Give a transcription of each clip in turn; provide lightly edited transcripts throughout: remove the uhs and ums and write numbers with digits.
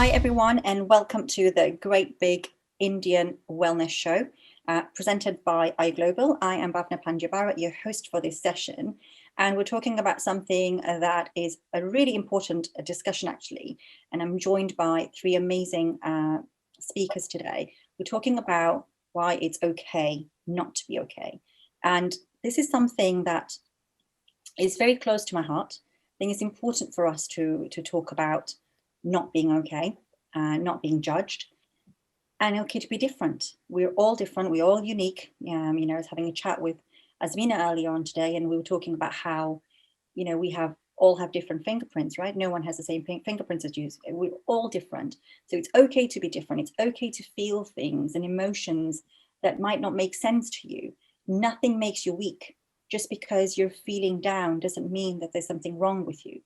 Hi, everyone, and welcome to the Great Big Indian Wellness Show, presented by iGlobal. I am Bhavna Panjabharat, your host for this session, and we're talking about something that is a really important discussion, actually, and I'm joined by three amazing speakers today. We're talking about why it's okay not to be okay, and this is something that is very close to my heart. I think it's important for us to talk about not being okay, not being judged, and okay to be different. We're all different. We're all unique. I was having a chat with Azmina earlier on today, and we were talking about how, we all have different fingerprints, right? No one has the same fingerprints as you. We're all different. So it's okay to be different. It's okay to feel things and emotions that might not make sense to you. Nothing makes you weak. Just because you're feeling down doesn't mean that there's something wrong with you.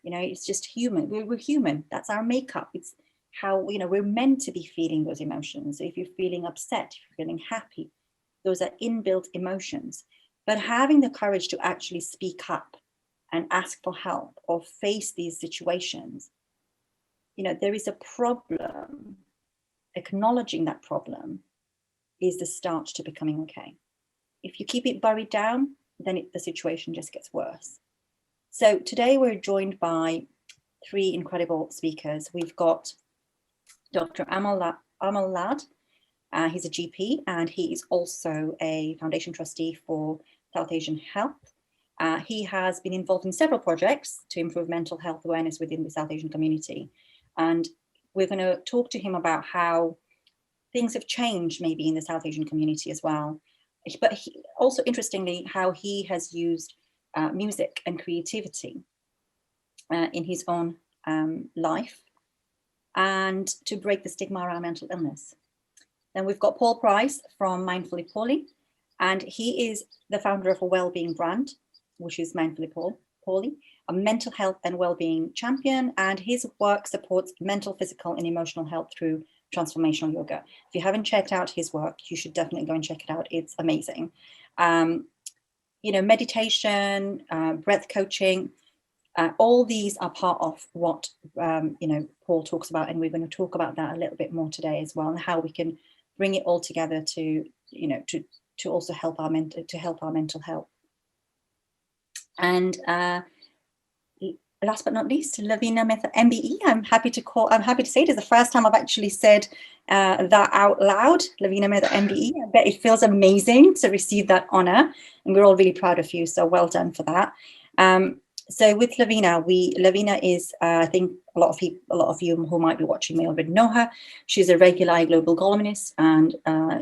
It's just human. We're human. That's our makeup. It's how, we're meant to be feeling those emotions. So if you're feeling upset, if you're feeling happy, those are inbuilt emotions. But having the courage to actually speak up and ask for help or face these situations, there is a problem. Acknowledging that problem is the start to becoming okay. If you keep it buried down, then the situation just gets worse. So today we're joined by three incredible speakers. We've got Dr. Amal Lad. He's a GP and he is also a foundation trustee for South Asian Health. He has been involved in several projects to improve mental health awareness within the South Asian community. And we're going to talk to him about how things have changed maybe in the South Asian community as well. But also, interestingly, how he has used music and creativity in his own life and to break the stigma around mental illness. Then we've got Paul Price from Mindfully Poorly, and he is the founder of a wellbeing brand, which is Mindfully Poorly, a mental health and wellbeing champion, and his work supports mental, physical, and emotional health through transformational yoga. If you haven't checked out his work, you should definitely go and check it out. It's amazing. Meditation, breath coaching, all these are part of what Paul talks about, and we're going to talk about that a little bit more today as well, and how we can bring it all together to also help our mental health. And last but not least, Lavina Mehta MBE. I'm happy to say it is the first time I've actually said that out loud. Lavina Mehta MBE. I bet it feels amazing to receive that honor, and we're all really proud of you. So well done for that. So with Lavina, Lavina is, I think a lot of you who might be watching may already know her. She's a regular iGlobal columnist, and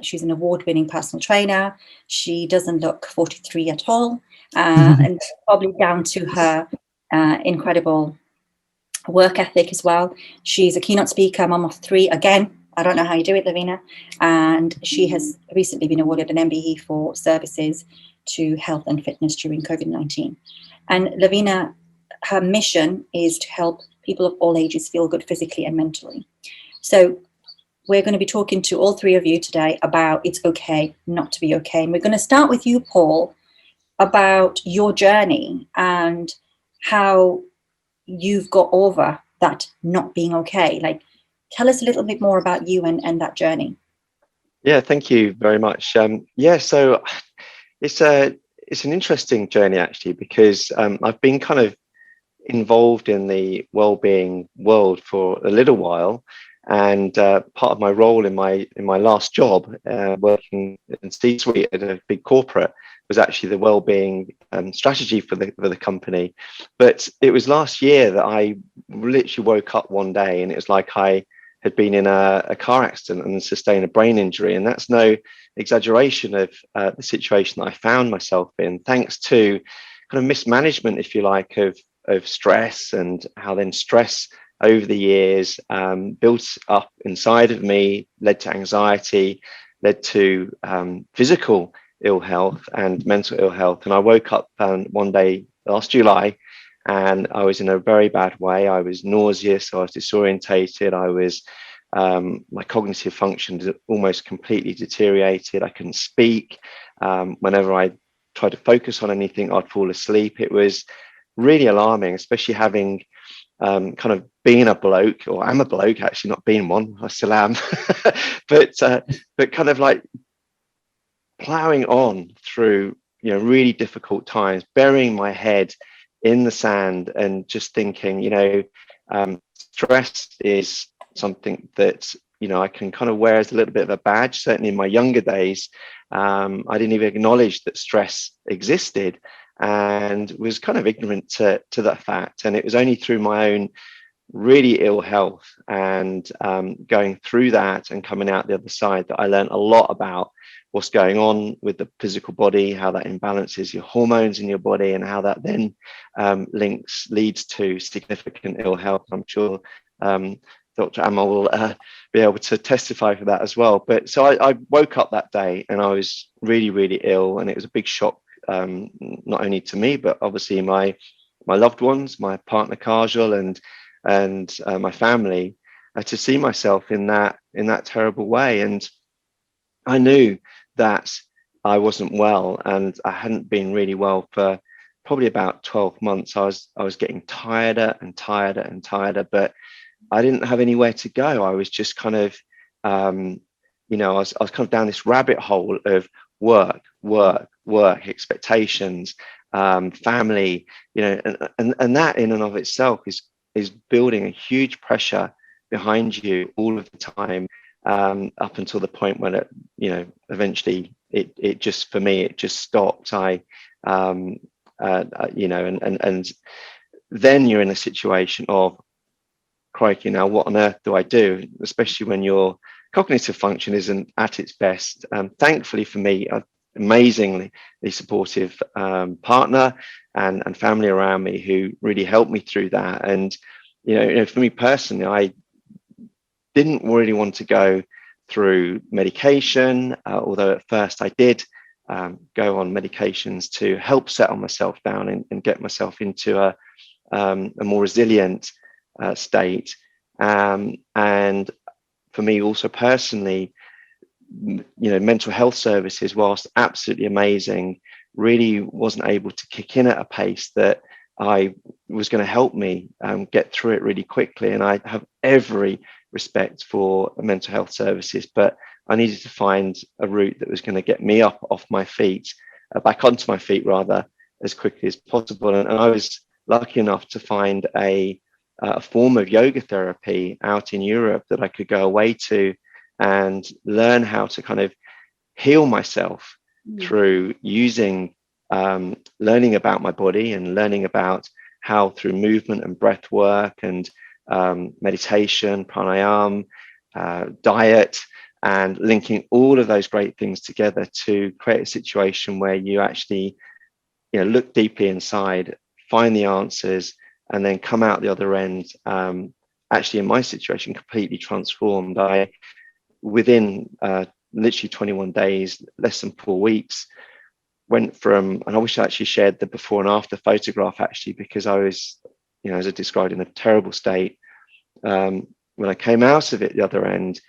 she's an award-winning personal trainer. She doesn't look 43 at all, and probably down to her incredible work ethic as well. She's a keynote speaker, mom of three. Again, I don't know how you do it, Lavina. And she has recently been awarded an MBE for services to health and fitness during COVID-19. And Lavina, her mission is to help people of all ages feel good physically and mentally. So we're going to be talking to all three of you today about it's okay not to be okay. And we're going to start with you, Paul, about your journey and how you've got over that not being okay. Like, tell us a little bit more about you and that journey. Yeah, thank you very much. So it's an interesting journey actually, because I've been kind of involved in the well-being world for a little while, and part of my role in my last job, working in C-suite at a big corporate, was actually the well-being strategy for the company. But it was last year that I literally woke up one day and it was like I had been in a car accident and sustained a brain injury. And that's no exaggeration of the situation that I found myself in, thanks to kind of mismanagement, if you like, of stress, and how then stress over the years built up inside of me, led to anxiety, led to physical ill health and mental ill health. And I woke up one day last July and I was in a very bad way. I was nauseous, I was disorientated, my cognitive function almost completely deteriorated. I couldn't speak. Whenever I tried to focus on anything, I'd fall asleep. It was really alarming, especially having kind of being a bloke, or I'm a bloke actually, not being one, I still am, but kind of like plowing on through, you know, really difficult times, burying my head in the sand and just thinking, you know, stress is something that, you know, I can kind of wear as a little bit of a badge. Certainly in my younger days, I didn't even acknowledge that stress existed and was kind of ignorant to that fact. And it was only through my own really ill health and going through that and coming out the other side that I learned a lot about what's going on with the physical body, how that imbalances your hormones in your body, and how that then leads to significant ill health. I'm sure Dr. Amal will be able to testify for that as well. But so I woke up that day and I was really, really ill, and it was a big shock, not only to me, but obviously my loved ones, my partner Kajal, and my family, to see myself in that terrible way. And I knew that I wasn't well, and I hadn't been really well for probably about 12 months. I was getting tireder and tireder and tireder, but I didn't have anywhere to go. I was just kind of, you know, I was kind of down this rabbit hole of work, expectations, family, you know, and that in and of itself is building a huge pressure behind you all of the time, up until the point when it, you know, eventually it just, for me, it just stopped. You know, and then you're in a situation of, crikey, now what on earth do I do? Especially when your cognitive function isn't at its best. Thankfully for me, amazingly supportive partner and family around me who really helped me through that. And you know, for me personally, I didn't really want to go through medication, although at first I did go on medications to help settle myself down and get myself into a more resilient state. And for me also personally, you know, mental health services, whilst absolutely amazing, really wasn't able to kick in at a pace that I was going to help me get through it really quickly. And I have every respect for mental health services, but I needed to find a route that was going to get me up off my feet, back onto my feet rather, as quickly as possible. And I was lucky enough to find a form of yoga therapy out in Europe that I could go away to and learn how to kind of heal myself through using, learning about my body and learning about how through movement and breath work and meditation, pranayama, diet, and linking all of those great things together to create a situation where you actually, you know, look deeply inside, find the answers, and then come out the other end, actually in my situation, completely transformed. I, within literally 21 days, less than 4 weeks, went from, and I wish I actually shared the before and after photograph actually, because I was, you know, as I described, in a terrible state. When I came out of it the other end,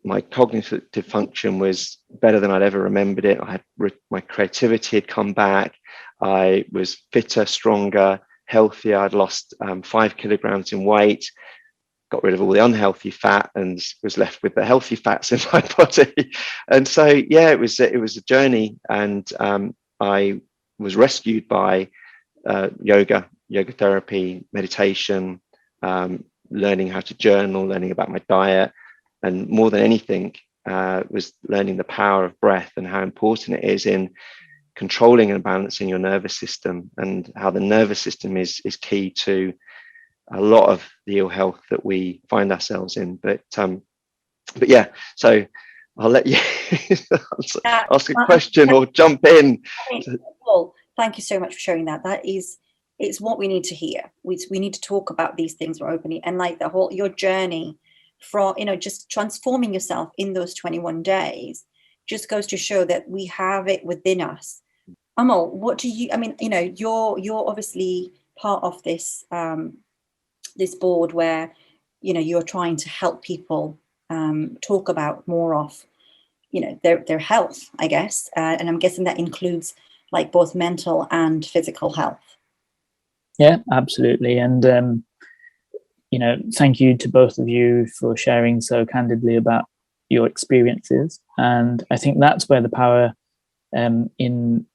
my cognitive function was better than I'd ever remembered it. I had my creativity had come back. I was fitter, stronger, healthier. I'd lost 5 kilograms in weight, got rid of all the unhealthy fat, and was left with the healthy fats in my body. And so, yeah, it was a journey. And I was rescued by yoga therapy, meditation, learning how to journal, learning about my diet, and more than anything, was learning the power of breath and how important it is in controlling and balancing your nervous system, and how the nervous system is key to a lot of the ill health that we find ourselves in. But yeah, so I'll let you ask a question or jump in. Well, thank you so much for sharing that. It's what we need to hear. We need to talk about these things more openly, and like your journey from, you know, just transforming yourself in those 21 days just goes to show that we have it within us. Amal, what do you, I mean, you know, you're obviously part of this this board where, you know, you're trying to help people talk about more of, you know, their health, I guess, and I'm guessing that includes like both mental and physical health. Yeah, absolutely. And thank you to both of you for sharing so candidly about your experiences. And I think that's where the power in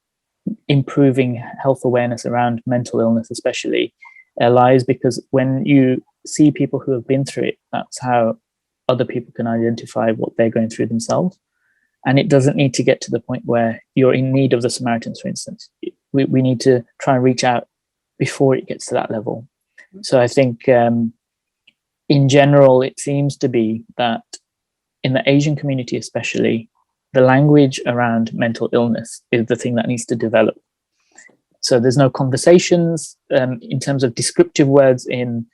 improving health awareness around mental illness especially lies, because when you see people who have been through it, that's how other people can identify what they're going through themselves. And it doesn't need to get to the point where you're in need of the Samaritans, for instance. We need to try and reach out before it gets to that level. So I think in general, it seems to be that in the Asian community especially, the language around mental illness is the thing that needs to develop. So there's no conversations in terms of descriptive words in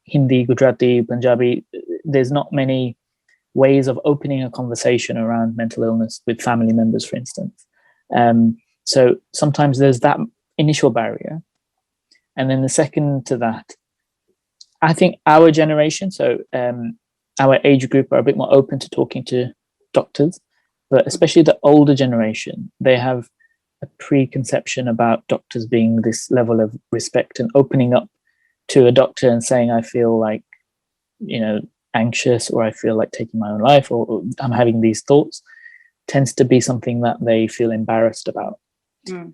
Hindi, Gujarati, Punjabi. There's not many ways of opening a conversation around mental illness with family members, for instance. So sometimes there's that initial barrier. And then the second to that, I think our generation, so our age group, are a bit more open to talking to doctors, but especially the older generation, they have a preconception about doctors being this level of respect, and opening up to a doctor and saying, I feel like, anxious, or I feel like taking my own life, or I'm having these thoughts, tends to be something that they feel embarrassed about.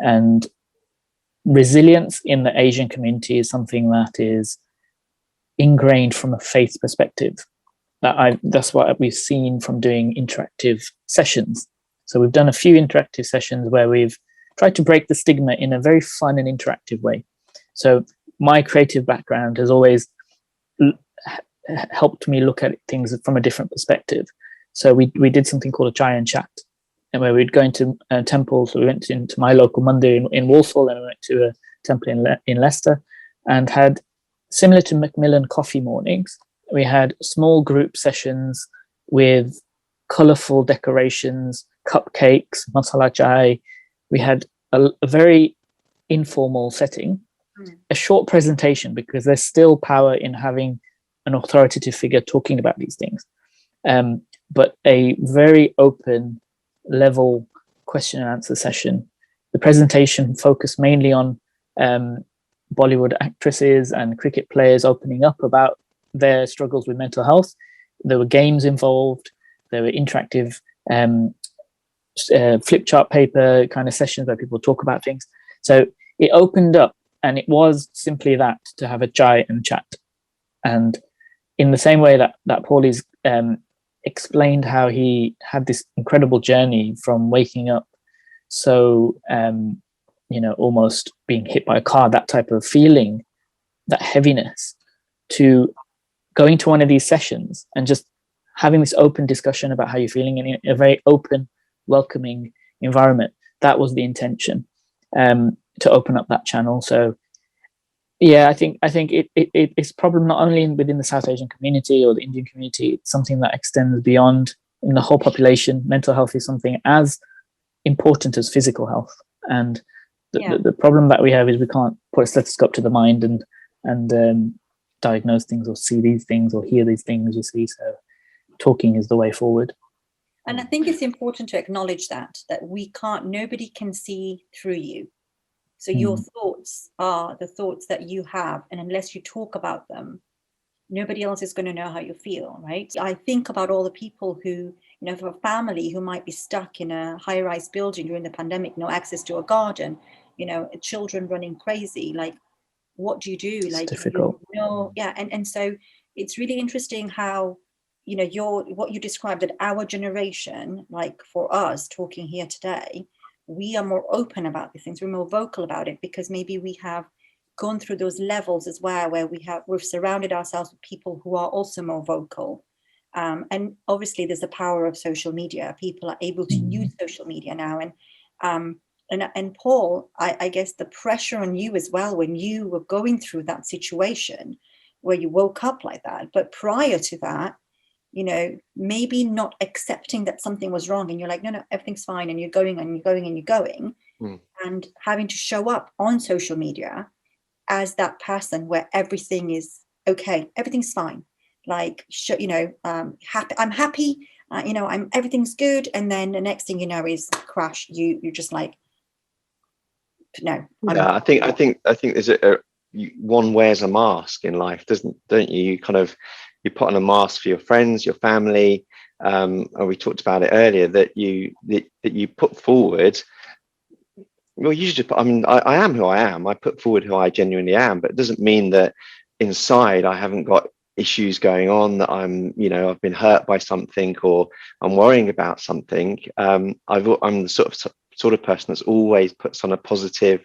And resilience in the Asian community is something that is ingrained from a faith perspective. That's what we've seen from doing interactive sessions. So we've done a few interactive sessions where we've tried to break the stigma in a very fun and interactive way. So my creative background has always helped me look at things from a different perspective. So we did something called a chai and chat, and where we'd go into temples. So we went into my local mandir in Walsall, and we went to a temple in Leicester, and had, similar to Macmillan coffee mornings, we had small group sessions with colourful decorations, cupcakes, masala chai. We had a very informal setting, a short presentation, because there's still power in having an authoritative figure talking about these things, but a very open level question and answer session. The presentation focused mainly on Bollywood actresses and cricket players opening up about their struggles with mental health. There were games involved. There were interactive flip chart paper kind of sessions where people talk about things. So it opened up, and it was simply that, to have a chai and chat. And in the same way that Paulie's explained how he had this incredible journey from waking up so almost being hit by a car, that type of feeling, that heaviness, to going to one of these sessions and just having this open discussion about how you're feeling in a very open, welcoming environment. That was the intention, to open up that channel. So yeah, I think it's a problem not only within the South Asian community or the Indian community. It's something that extends beyond in the whole population. Mental health is something as important as physical health, and the problem that we have is we can't put a stethoscope to the mind and diagnose things, or see these things, or hear these things. You see, so talking is the way forward. And I think it's important to acknowledge that nobody can see through you. So your thoughts are the thoughts that you have, and unless you talk about them, nobody else is going to know how you feel, right? I think about all the people who, for a family who might be stuck in a high-rise building during the pandemic, no access to a garden, children running crazy. Like, what do you do? It's like, difficult. And so it's really interesting how, what you described, that our generation, like for us talking here today, we are more open about these things. We're more vocal about it because maybe we have gone through those levels as well, where we've surrounded ourselves with people who are also more vocal. And obviously there's the power of social media. People are able to use social media now. And Paul, I guess the pressure on you as well, when you were going through that situation where you woke up like that, but prior to that, maybe not accepting that something was wrong, and you're like, no, everything's fine, and you're going and you're going and you're going, and having to show up on social media as that person where everything is okay, everything's fine, like, happy, I'm happy, I'm everything's good, and then the next thing you know is crash. You're just like, no. I think there's one wears a mask in life, don't you? You put on a mask for your friends, your family, and we talked about it earlier, that you put forward. Well, you just, I mean, I am who I am. I put forward who I genuinely am, but it doesn't mean that inside I haven't got issues going on, that I've been hurt by something, or I'm worrying about something. I'm the sort of person that's always puts on a positive,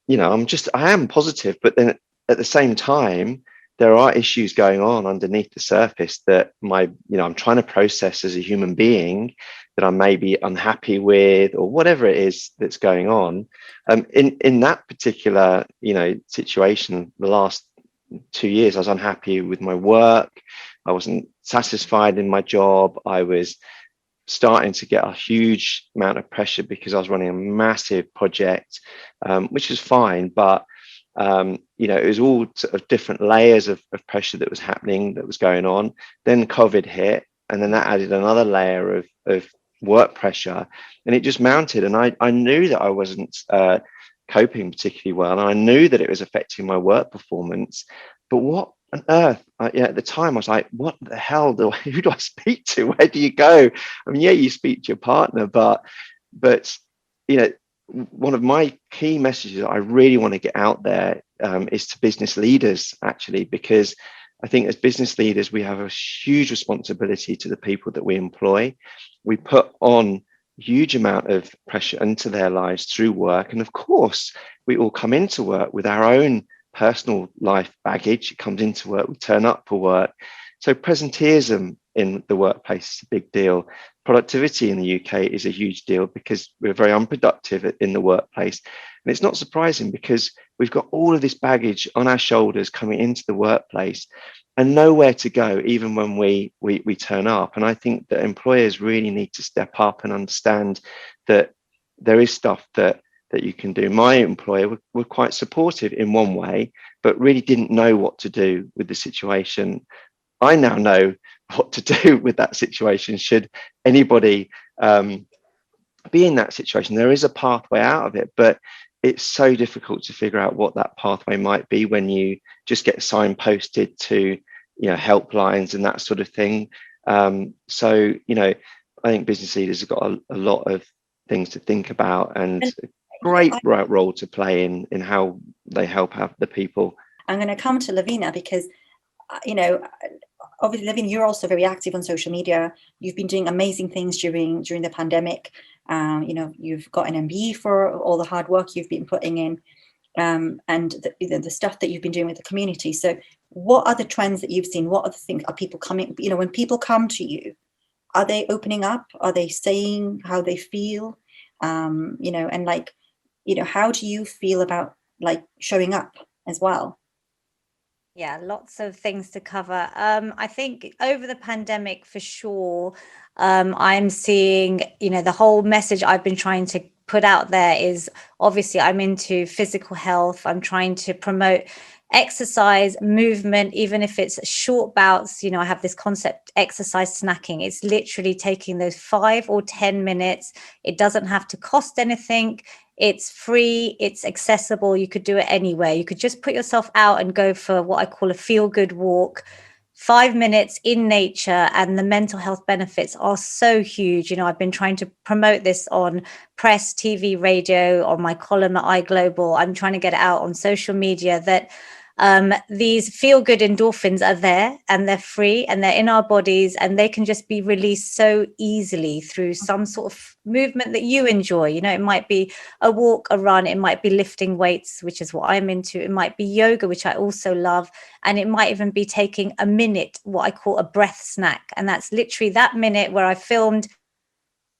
I am positive, but then at the same time, there are issues going on underneath the surface that I'm trying to process as a human being, that I may be unhappy with, or whatever it is that's going on. In that particular, situation, the last 2 years, I was unhappy with my work. I wasn't satisfied in my job. I was starting to get a huge amount of pressure because I was running a massive project, which was fine, but it was all sort of different layers of pressure that was happening, that was going on. Then COVID hit, and then that added another layer of work pressure, and it just mounted. And I knew that I wasn't coping particularly well, and I knew that it was affecting my work performance. But what on earth? At the time, I was like, "What the hell who do I speak to? Where do you go?" I mean, yeah, you speak to your partner, but one of my key messages I really want to get out there is to business leaders, actually, because I think as business leaders, we have a huge responsibility to the people that we employ. We put on a huge amount of pressure into their lives through work. And of course, we all come into work with our own personal life baggage. It comes into work, we turn up for work. So presenteeism in the workplace is a big deal. Productivity in the UK is a huge deal because we're very unproductive in the workplace. And it's not surprising, because we've got all of this baggage on our shoulders coming into the workplace and nowhere to go, even when we turn up. And I think that employers really need to step up and understand that there is stuff that you can do. My employer were quite supportive in one way, but really didn't know what to do with the situation. I now know what to do with that situation. Should anybody be in that situation, there is a pathway out of it, but it's so difficult to figure out what that pathway might be when you just get signposted to helplines and that sort of thing. So I think business leaders have got a lot of things to think about, and a great role to play in how they help out the people. I'm going to come to Lavina because obviously, Lavina, you're also very active on social media. You've been doing amazing things during the pandemic. You've got an MBE for all the hard work you've been putting in, and the stuff that you've been doing with the community. So what are the trends that you've seen? What are the things? Are people coming, when people come to you, are they opening up? Are they saying how they feel? How do you feel about showing up as well? Yeah, lots of things to cover. I think over the pandemic, for sure, I'm seeing, the whole message I've been trying to put out there is, obviously, I'm into physical health. I'm trying to promote exercise, movement, even if it's short bouts. I have this concept, exercise snacking. It's literally taking those 5 or 10 minutes. It doesn't have to cost anything. It's free, it's accessible. You could do it anywhere. You could just put yourself out and go for what I call a feel-good walk, 5 minutes in nature, and the mental health benefits are so huge. I've been trying to promote this on press, TV, radio, on my column at iGlobal. I'm trying to get it out on social media that these feel-good endorphins are there, and they're free, and they're in our bodies, and they can just be released so easily through some sort of movement that you enjoy. It might be a walk, a run, it might be lifting weights, which is what I'm into. It might be yoga, which I also love. And it might even be taking a minute, what I call a breath snack. And that's literally that minute where I filmed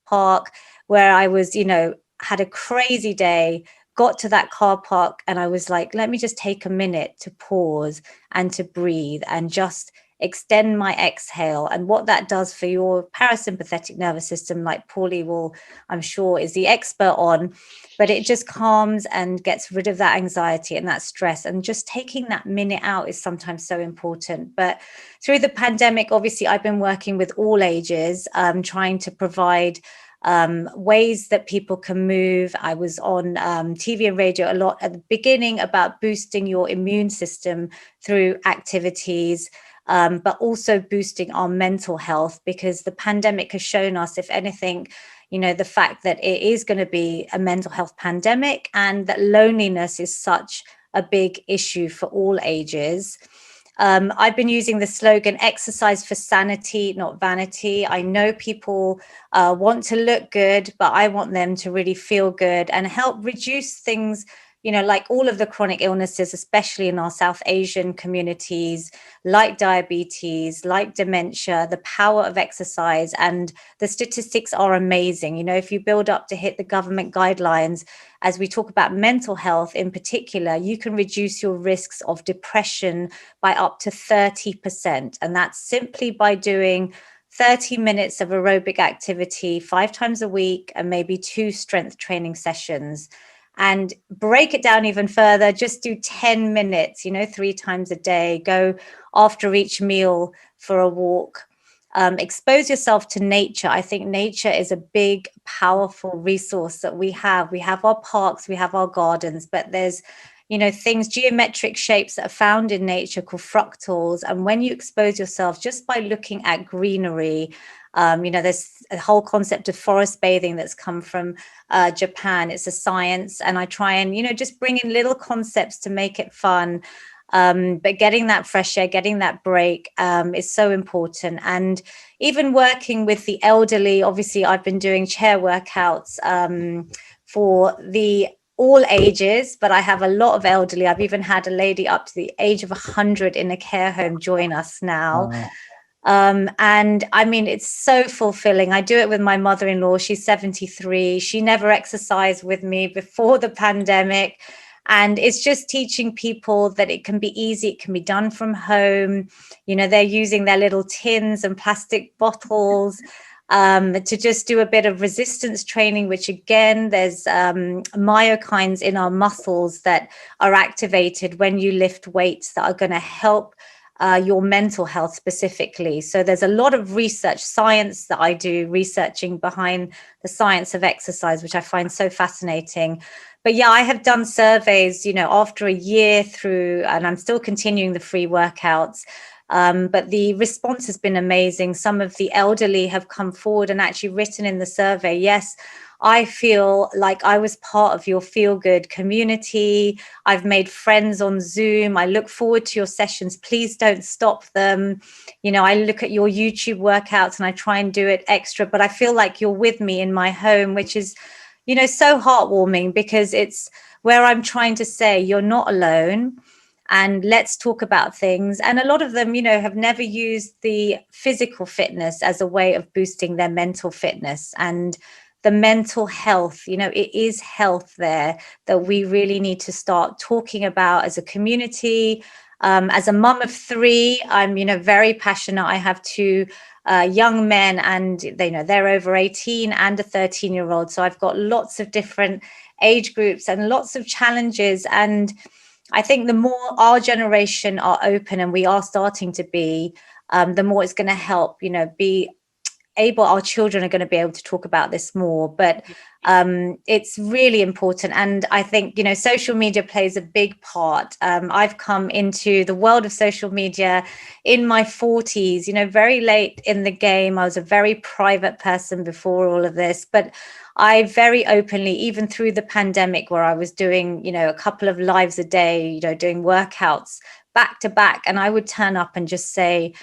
park, where I was, had a crazy day, got to that car park, and I was like, let me just take a minute to pause and to breathe and just extend my exhale. And what that does for your parasympathetic nervous system, like Paulie will, I'm sure, is the expert on, but it just calms and gets rid of that anxiety and that stress. And just taking that minute out is sometimes so important. But through the pandemic, obviously, I've been working with all ages, trying to provide ways that people can move. I was on TV and radio a lot at the beginning about boosting your immune system through activities, but also boosting our mental health, because the pandemic has shown us, if anything, the fact that it is going to be a mental health pandemic, and that loneliness is such a big issue for all ages. I've been using the slogan, exercise for sanity, not vanity. I know people want to look good, but I want them to really feel good and help reduce things, like all of the chronic illnesses, especially in our South Asian communities, like diabetes, like dementia. The power of exercise, and the statistics are amazing. If you build up to hit the government guidelines, as we talk about mental health in particular, you can reduce your risks of depression by up to 30%. And that's simply by doing 30 minutes of aerobic activity 5 times a week, and maybe 2 strength training sessions. And break it down even further, just do 10 minutes, 3 times a day, go after each meal for a walk. Expose yourself to nature. I think nature is a big, powerful resource that we have. We have our parks, we have our gardens, but there's, things, geometric shapes that are found in nature called fractals. And when you expose yourself just by looking at greenery, there's a whole concept of forest bathing that's come from Japan. It's a science, and I try and, just bring in little concepts to make it fun. But getting that fresh air, getting that break is so important. And even working with the elderly, obviously I've been doing chair workouts for all ages, but I have a lot of elderly. I've even had a lady up to the age of 100 in a care home join us now. Wow. And I mean, it's so fulfilling. I do it with my mother-in-law. She's 73. She never exercised with me before the pandemic. And it's just teaching people that it can be easy. It can be done from home. They're using their little tins and plastic bottles to just do a bit of resistance training, which again, there's myokines in our muscles that are activated when you lift weights that are going to help your mental health specifically. So there's a lot of research, science that I do, researching behind the science of exercise, which I find so fascinating. But yeah, I have done surveys, after a year through, and I'm still continuing the free workouts. But the response has been amazing. Some of the elderly have come forward and actually written in the survey, yes, I feel like I was part of your feel-good community. I've made friends on Zoom. I look forward to your sessions. Please don't stop them. I look at your YouTube workouts and I try and do it extra, but I feel like you're with me in my home, which is, so heartwarming, because it's where I'm trying to say you're not alone. And let's talk about things. And a lot of them, have never used the physical fitness as a way of boosting their mental fitness and the mental health. It is health there that we really need to start talking about as a community. As a mum of 3, I'm, very passionate. I have 2 young men, and they're over 18 and a 13-year-old. So I've got lots of different age groups and lots of challenges. And I think the more our generation are open, and we are starting to be, the more it's going to help, be able, our children are going to be able to talk about this more. But it's really important. And I think, social media plays a big part. I've come into the world of social media in my 40s, very late in the game. I was a very private person before all of this, but I very openly, even through the pandemic, where I was doing, a couple of lives a day, doing workouts back to back, and I would turn up and just say,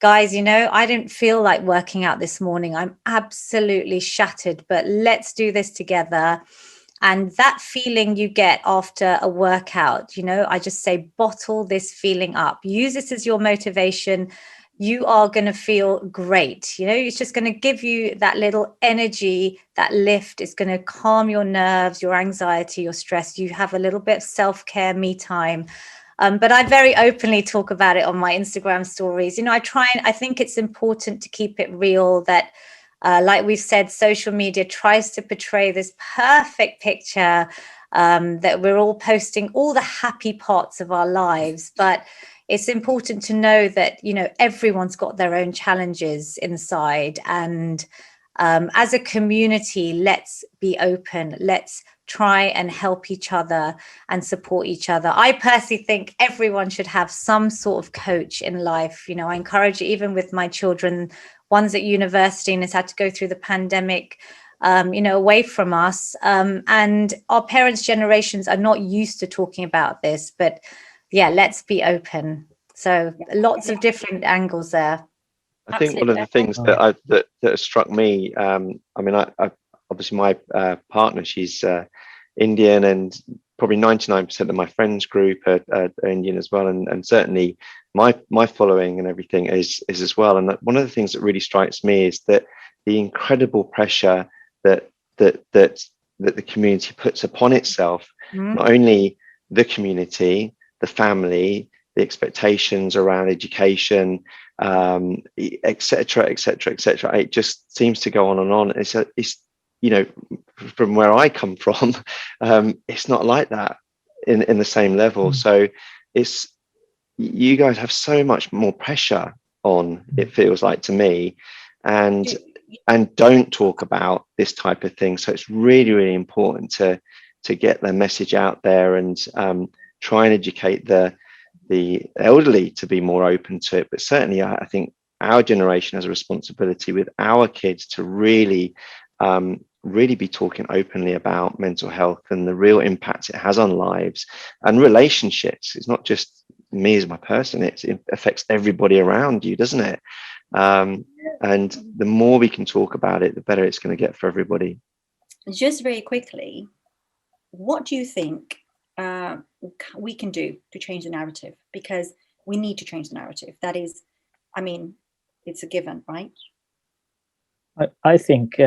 guys, I didn't feel like working out this morning. I'm absolutely shattered, but let's do this together. And that feeling you get after a workout, I just say, bottle this feeling up. Use this as your motivation. You are going to feel great. It's just going to give you that little energy, that lift. It's going to calm your nerves, your anxiety, your stress. You have a little bit of self-care, me time. But I very openly talk about it on my Instagram stories. I think it's important to keep it real, that like we've said, social media tries to portray this perfect picture, that we're all posting all the happy parts of our lives. But it's important to know that, everyone's got their own challenges inside. And as a community, let's be open. Let's try and help each other and support each other. I personally think everyone should have some sort of coach in life. You know, I encourage, even with my children, one's at university and has had to go through the pandemic, away from us. And our parents' generations are not used to talking about this, but yeah, let's be open. So lots of different angles there. I think one of the things that struck me, I obviously my partner, she's Indian, and probably 99% of my friends group are Indian as well, and certainly my following and everything is as well. And one of the things that really strikes me is that the incredible pressure that the community puts upon itself, not only the community, the family, the expectations around education, etc., etc., etc. It just seems to go on and on. It's from where I come from, it's not like that in the same level. So you guys have so much more pressure on, it feels like to me, and don't talk about this type of thing. So it's really, really important to get the message out there and try and educate the elderly to be more open to it. But certainly I think our generation has a responsibility with our kids to really be talking openly about mental health and the real impact it has on lives and relationships. It's not just me as my person, it affects everybody around you, doesn't it? And the more we can talk about it, the better it's going to get for everybody. Just very quickly, what do you think we can do to change the narrative? Because we need to change the narrative. That is, it's a given, right? I think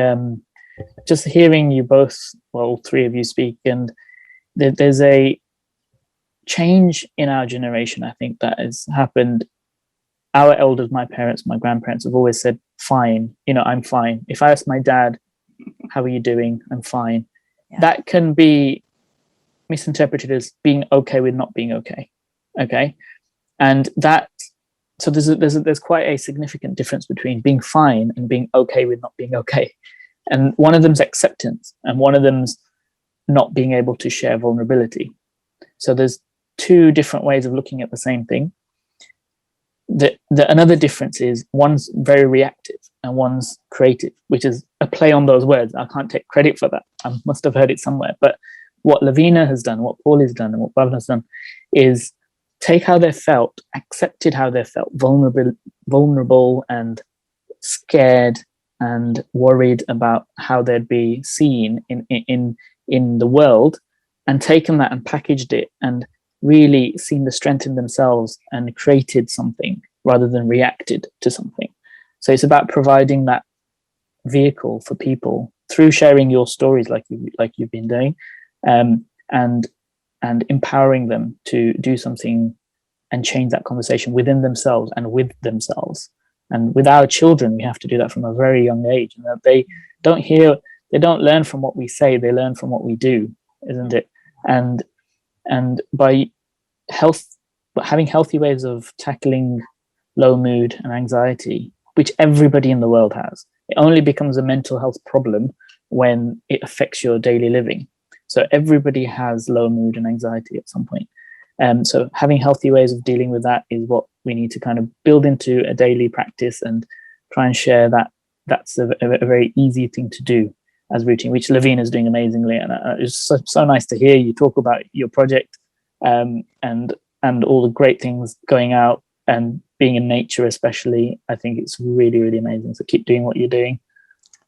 just hearing you both, well, all three of you speak, and there's a change in our generation, I think, that has happened. Our elders, my parents, my grandparents, have always said, fine, I'm fine. If I ask my dad, how are you doing? I'm fine. Yeah. That can be misinterpreted as being okay with not being okay. Okay. And that, so there's quite a significant difference between being fine and being okay with not being okay. And one of them's acceptance, and one of them's not being able to share vulnerability. So there's two different ways of looking at the same thing. Another difference is one's very reactive and one's creative, which is a play on those words. I can't take credit for that. I must have heard it somewhere. But what Lavina has done, what Paul has done, and what Bhavna has done is take how they felt, accepted how they felt, vulnerable and scared and worried about how they'd be seen in the world, and taken that and packaged it and really seen the strength in themselves and created something rather than reacted to something. So it's about providing that vehicle for people through sharing your stories like you've been doing, and empowering them to do something and change that conversation within themselves and with themselves. And with our children, we have to do that from a very young age, and that they don't learn from what we say, they learn from what we do, isn't it? And by having healthy ways of tackling low mood and anxiety, which everybody in the world has, it only becomes a mental health problem when it affects your daily living. So everybody has low mood and anxiety at some point. So having healthy ways of dealing with that is what we need to kind of build into a daily practice and try and share that. That's a very easy thing to do as routine, which Lavina is doing amazingly. And it's so nice to hear you talk about your project and all the great things going out and being in nature, especially. I think it's really, really amazing. So keep doing what you're doing.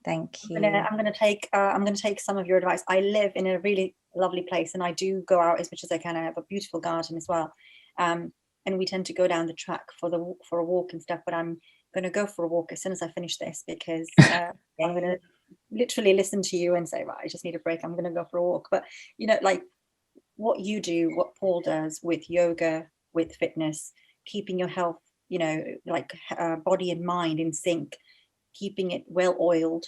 Thank you. I'm going to take some of your advice. I live in a really lovely place, and I do go out as much as I can. I have a beautiful garden as well, and we tend to go down the track for a walk and stuff. But I'm going to go for a walk as soon as I finish this, because I'm going to literally listen to you and say, right, I just need a break. I'm going to go for a walk. But like what you do, what Paul does with yoga, with fitness, keeping your health, body and mind in sync, keeping it well oiled,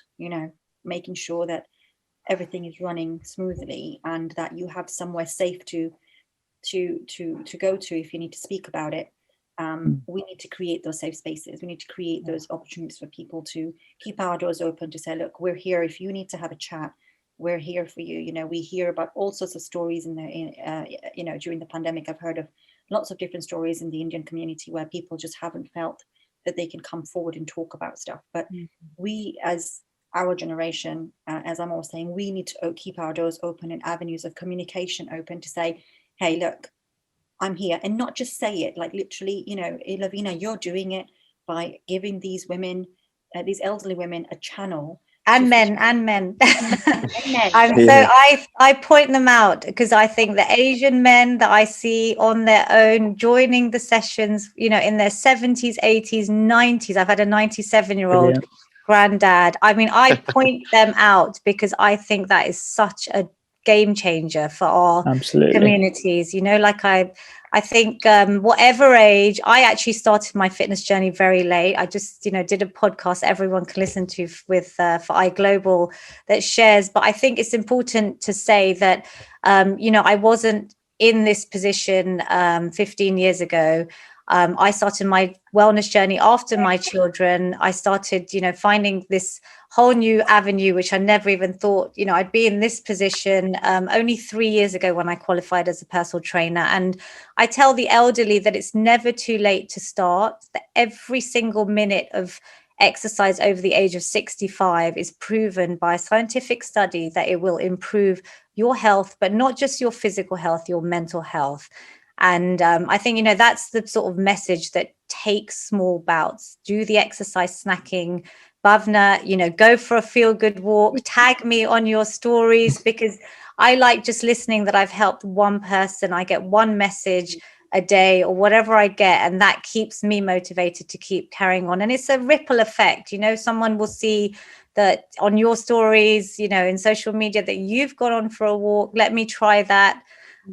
making sure that everything is running smoothly and that you have somewhere safe to go to if you need to speak about it. we need to create those safe spaces. We need to create those opportunities for people to keep our doors open, to say, look, we're here. If you need to have a chat, we're here for you. You know, we hear about all sorts of stories you know, during the pandemic. I've heard of lots of different stories in the Indian community where people just haven't felt that they can come forward and talk about stuff. But we, as our generation, as I'm always saying, we need to keep our doors open and avenues of communication open to say, hey, look, I'm here. And not just say it, like literally, you know, Lavina, you're doing it by giving these women, these elderly women, a channel. And men. And men. So I point them out because I think the Asian men that I see on their own joining the sessions, you know, in their 70s, 80s, 90s. I've had a 97-year-old granddad. I mean, I point them out because I think that is such a game changer for our communities. You know, like I think whatever age, I actually started my fitness journey very late. I just, you know, did a podcast everyone can listen to with for iGlobal that shares. But I think it's important to say that, you know, I wasn't in this position 15 years ago. I started my wellness journey after my children. I started, you know, finding this whole new avenue, which I never even thought, you know, I'd be in this position only 3 years ago when I qualified as a personal trainer. And I tell the elderly that it's never too late to start, that every single minute of exercise over the age of 65 is proven by a scientific study that it will improve your health, but not just your physical health, your mental health. And I think, you know, that's the sort of message that takes small bouts, do the exercise snacking. Bhavna, you know, go for a feel good walk, tag me on your stories, because I like just listening that I've helped one person. I get one message a day or whatever I get, and that keeps me motivated to keep carrying on. And it's a ripple effect. You know, someone will see that on your stories, you know, in social media that you've gone on for a walk. Let me try that.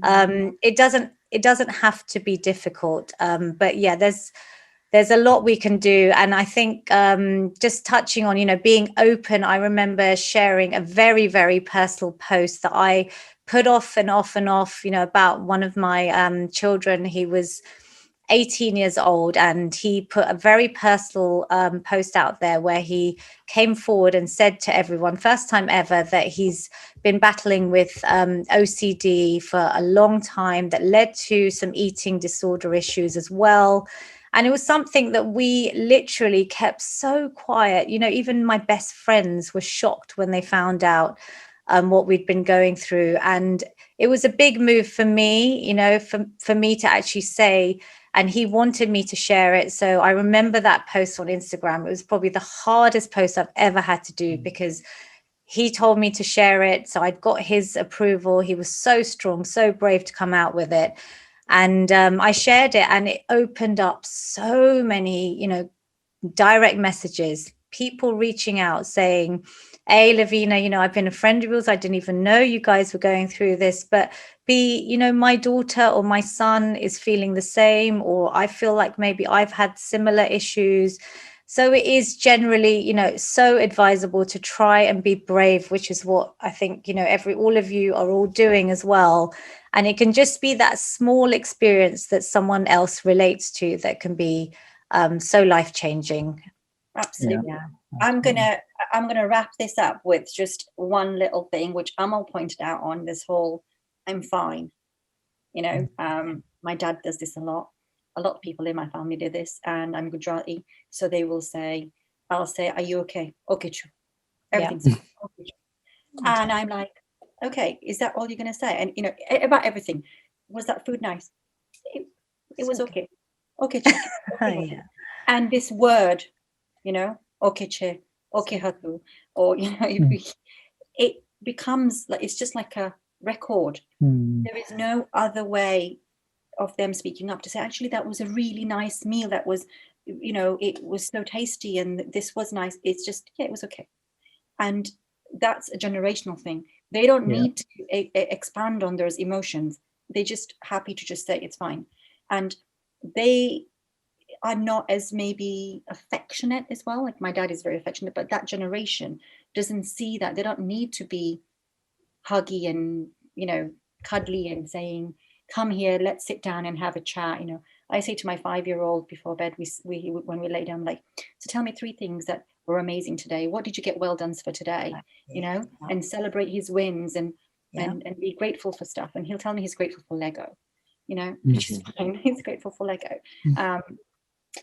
It doesn't have to be difficult, but yeah, there's a lot we can do. And I think just touching on, you know, being open, I remember sharing a very, very personal post that I put off and off, you know, about one of my children. He was 18 years old, and he put a very personal post out there where he came forward and said to everyone, first time ever, that he's been battling with OCD for a long time that led to some eating disorder issues as well. And it was something that we literally kept so quiet. You know, even my best friends were shocked when they found out what we'd been going through. And it was a big move for me, you know, for me to actually say, and he wanted me to share it. So I remember that post on Instagram. It was probably the hardest post I've ever had to do because he told me to share it. So I'd got his approval. He was so strong, so brave to come out with it. And I shared it, and it opened up so many, you know, direct messages, people reaching out saying, A, Lavina, you know, I've been a friend of yours. I didn't even know you guys were going through this. But B, you know, my daughter or my son is feeling the same, or I feel like maybe I've had similar issues. So it is generally, you know, so advisable to try and be brave, which is what I think, you know, all of you are all doing as well. And it can just be that small experience that someone else relates to that can be so life-changing. Absolutely. Yeah. I'm gonna wrap this up with just one little thing, which Amal pointed out on this whole, I'm fine. You know, my dad does this a lot. A lot of people in my family do this, and I'm Gujarati, so they will say, I'll say, are you okay? Okay, true. Everything's fine. Okay, true. And I'm like, okay, is that all you're going to say? And, you know, about everything. Was that food nice? It was okay. Okay, true. Okay. Yeah. And this word, you know, okay, che, okay, hatu, or, you know, it becomes like, it's just like a record. There is no other way of them speaking up to say, actually, that was a really nice meal. That was, you know, it was so tasty, and this was nice. It's just, yeah, it was okay. And that's a generational thing. They don't need to expand on those emotions. They're just happy to just say it's fine. And they are not as maybe affectionate as well. Like my dad is very affectionate, but that generation doesn't see that. They don't need to be huggy and, you know, cuddly and saying, come here, let's sit down and have a chat. You know, I say to my 5-year-old before bed, we when we lay down, like, so tell me 3 things that were amazing today. What did you get well done for today? You know, and celebrate his wins and be grateful for stuff. And he'll tell me he's grateful for Lego, you know, which is fine. He's grateful for Lego.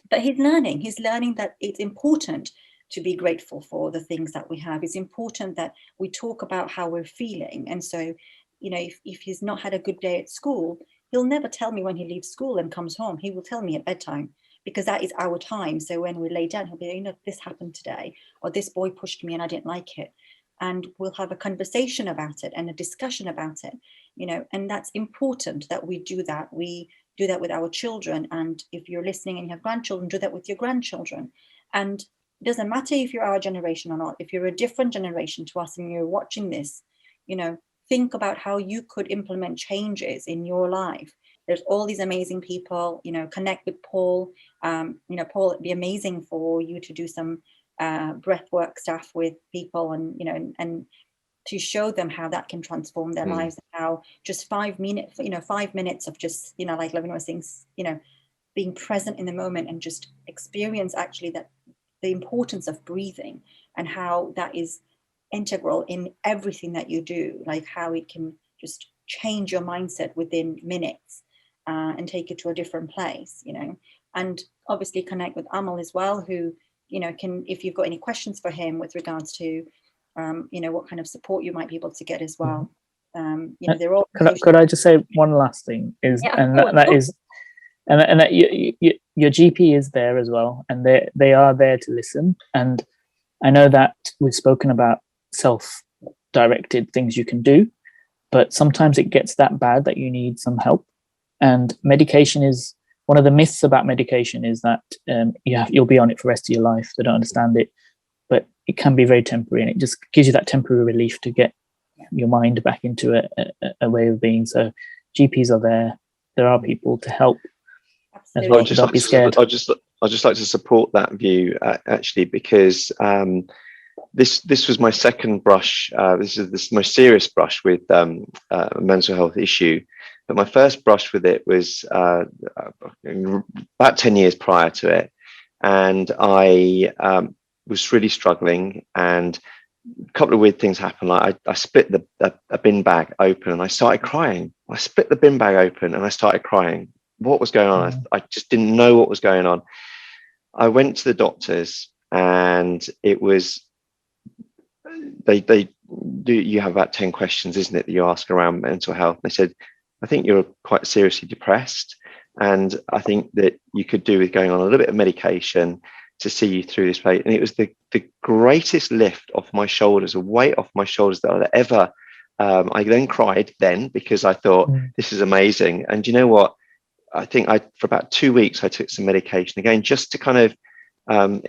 But he's learning that it's important to be grateful for the things that we have. It's important that we talk about how we're feeling. And so, you know, if he's not had a good day at school, he'll never tell me when he leaves school and comes home. He will tell me at bedtime, because that is our time. So when we lay down, he'll be, you know, this happened today, or this boy pushed me and I didn't like it. And we'll have a conversation about it and a discussion about it, you know, and that's important that we do that. We do that with our children. And if you're listening and you have grandchildren, do that with your grandchildren. And it doesn't matter if you're our generation or not. If you're a different generation to us and you're watching this, you know, think about how you could implement changes in your life. There's all these amazing people, you know, connect with Paul. You know, Paul, it'd be amazing for you to do some breathwork stuff with people, and, you know, and to show them how that can transform their lives, and how just 5 minutes, you know, 5 minutes of just, you know, like Lavina was saying, you know, being present in the moment and just experience actually that the importance of breathing and how that is integral in everything that you do, like how it can just change your mindset within minutes and take you to a different place, you know. And obviously connect with Amal as well, who, you know, can, if you've got any questions for him with regards to, you know, what kind of support you might be able to get as well. You know, they're all. Could I just say one last thing is, and that is, and that your GP is there as well, and they are there to listen. And I know that we've spoken about self-directed things you can do, but sometimes it gets that bad that you need some help. And medication is one of the myths about medication, is that you'll be on it for the rest of your life. They don't understand it, but it can be very temporary, and it just gives you that temporary relief to get your mind back into a way of being. So GPs are there. There are people to help. As well. Don't be scared. I'd just like to support that view, actually, because this was my second brush. This is the most serious brush with a mental health issue. But my first brush with it was about 10 years prior to it. And I was really struggling, and a couple of weird things happened. Like I split a bin bag open and I started crying. I split the bin bag open and I started crying. What was going on? I just didn't know what was going on. I went to the doctors, and it was, you have about 10 questions, isn't it, that you ask around mental health. They said, I think you're quite seriously depressed, and I think that you could do with going on a little bit of medication to see you through this phase. And it was the greatest lift off my shoulders, a weight off my shoulders that I'd ever. I then cried because I thought, this is amazing. And you know what? I think for about 2 weeks, I took some medication again, just to kind of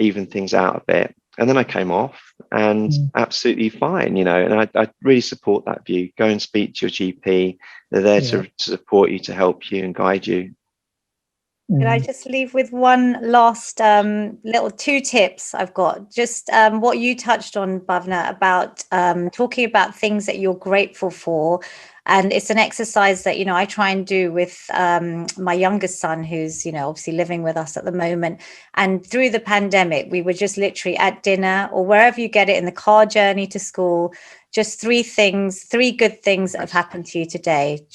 even things out a bit. And then I came off and absolutely fine, you know, and I really support that view. Go and speak to your GP. They're there to support you, to help you and guide you. Could I just leave with one last little 2 tips I've got? Just what you touched on, Bhavna, about talking about things that you're grateful for. And it's an exercise that, you know, I try and do with my youngest son, who's, you know, obviously living with us at the moment. And through the pandemic, we were just literally at dinner or wherever you get it, in the car journey to school, just 3 good things that have happened to you today.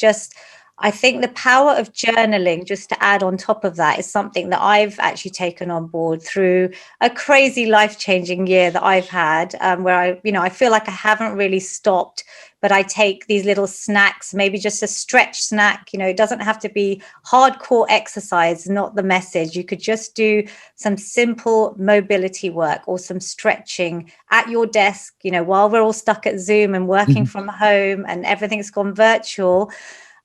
I think the power of journaling, just to add on top of that, is something that I've actually taken on board through a crazy life-changing year that I've had, where I feel like I haven't really stopped, but I take these little snacks, maybe just a stretch snack. You know, it doesn't have to be hardcore exercise, not the message. You could just do some simple mobility work or some stretching at your desk, you know, while we're all stuck at Zoom and working from home and everything's gone virtual.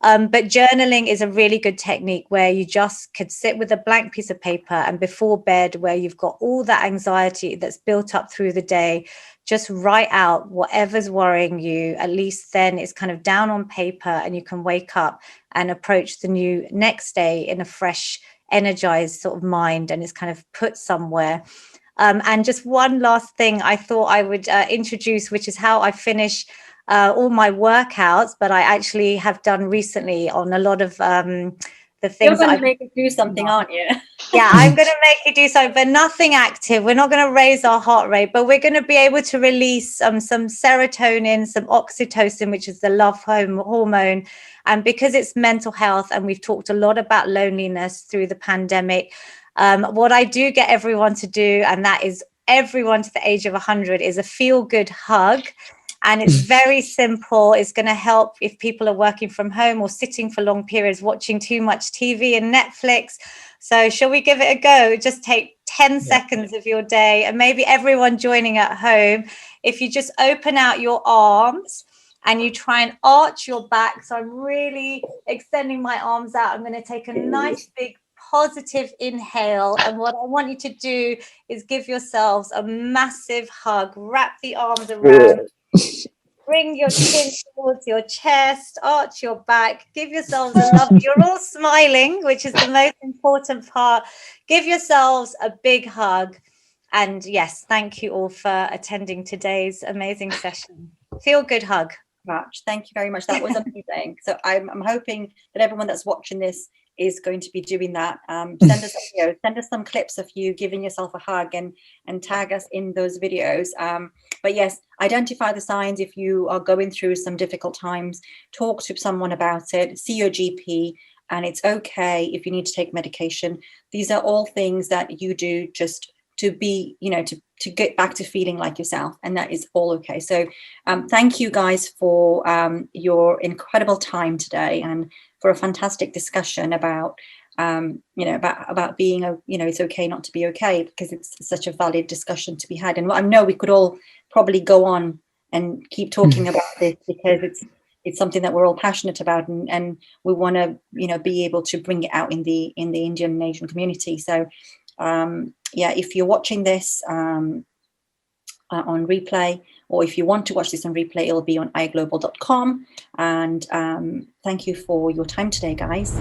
But journaling is a really good technique where you just could sit with a blank piece of paper, and before bed, where you've got all that anxiety that's built up through the day, just write out whatever's worrying you. At least then it's kind of down on paper, and you can wake up and approach the next day in a fresh, energized sort of mind, and it's kind of put somewhere. And just one last thing I thought I would introduce, which is how I finish all my workouts, but I actually have done recently on a lot of the You're things going that to make us do something, aren't you? yeah, I'm going to make you do something, but nothing active. We're not going to raise our heart rate, but we're going to be able to release some serotonin, some oxytocin, which is the love hormone. And because it's mental health, and we've talked a lot about loneliness through the pandemic, what I do get everyone to do, and that is everyone to the age of 100, is a feel-good hug. And it's very simple. It's going to help if people are working from home or sitting for long periods, watching too much TV and Netflix. So shall we give it a go? Just take 10 seconds of your day, and maybe everyone joining at home, if you just open out your arms and you try and arch your back. So I'm really extending my arms out. I'm going to take a nice big positive inhale. And what I want you to do is give yourselves a massive hug. Wrap the arms around. Bring your chin towards your chest, arch your back, give yourselves a love. You're all smiling, which is the most important part. Give yourselves a big hug. And yes, thank you all for attending today's amazing session. Feel good hug. Thank you very much. That was amazing. So I'm hoping that everyone that's watching this is going to be doing that. Send us some clips of you giving yourself a hug and tag us in those videos. But yes, identify the signs if you are going through some difficult times. Talk to someone about it. See your GP, and it's okay if you need to take medication. These are all things that you do just to be, to get back to feeling like yourself, and that is all okay. So thank you guys for your incredible time today, and for a fantastic discussion about about being it's okay not to be okay, because it's such a valid discussion to be had. And I know we could all probably go on and keep talking about this, because it's something that we're all passionate about, and we want to be able to bring it out in the Indian and Asian community. So if you're watching this on replay, or if you want to watch this on replay, it'll be on iglobal.com. And thank you for your time today, guys.